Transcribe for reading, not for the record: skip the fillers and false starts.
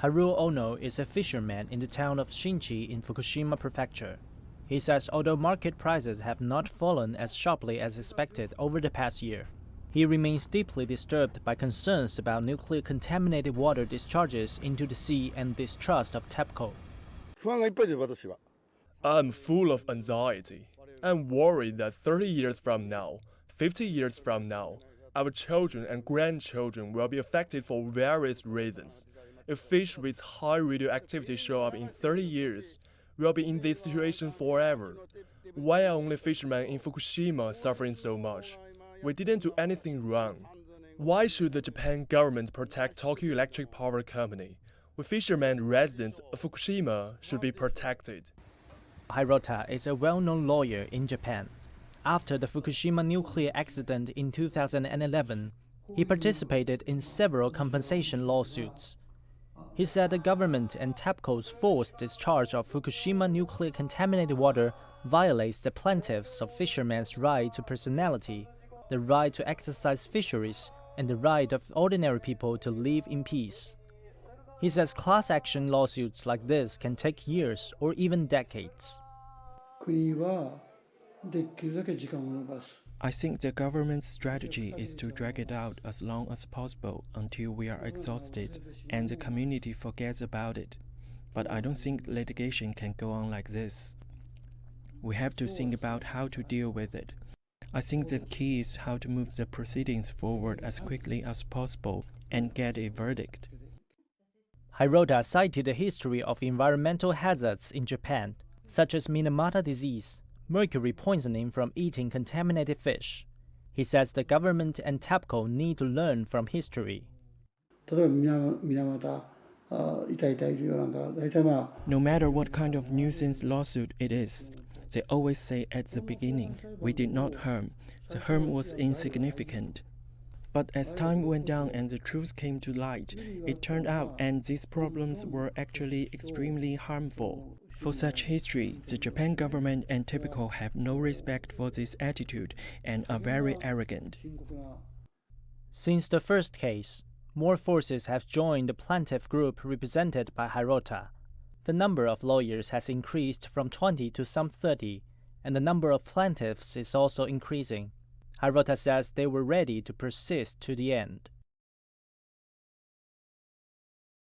Haruo Ono is a fisherman in the town of Shinchi in Fukushima Prefecture. He says although market prices have not fallen as sharply as expected over the past year, he remains deeply disturbed by concerns about nuclear-contaminated water discharges into the sea and distrust of TEPCO. I'm full of anxiety. I'm worried that 30 years from now, 50 years from now, our children and grandchildren will be affected for various reasons. If fish with high radioactivity show up in 30 years, we'll be in this situation forever. Why are only fishermen in Fukushima suffering so much? We didn't do anything wrong. Why should the Japan government protect Tokyo Electric Power Company? We fishermen residents of Fukushima should be protected. Hirota is a well-known lawyer in Japan. After the Fukushima nuclear accident in 2011, he participated in several compensation lawsuits. He said the government and TEPCO's forced discharge of Fukushima nuclear-contaminated water violates the plaintiffs of fishermen's right to personality, the right to exercise fisheries, and the right of ordinary people to live in peace. He says class action lawsuits like this can take years or even decades. I think the government's strategy is to drag it out as long as possible until we are exhausted and the community forgets about it. But I don't think litigation can go on like this. We have to think about how to deal with it. I think the key is how to move the proceedings forward as quickly as possible and get a verdict. Hirota cited the history of environmental hazards in Japan, such as Minamata disease, mercury poisoning from eating contaminated fish. He says the government and TEPCO need to learn from history. No matter what kind of nuisance lawsuit it is, they always say at the beginning, we did not harm. The harm was insignificant. But as time went on and the truth came to light, it turned out and these problems were actually extremely harmful. For such history, the Japan government and TEPCO have no respect for this attitude and are very arrogant. Since the first case, more forces have joined the plaintiff group represented by Hirota. The number of lawyers has increased from 20 to some 30, and the number of plaintiffs is also increasing. Hirota says they were ready to persist to the end.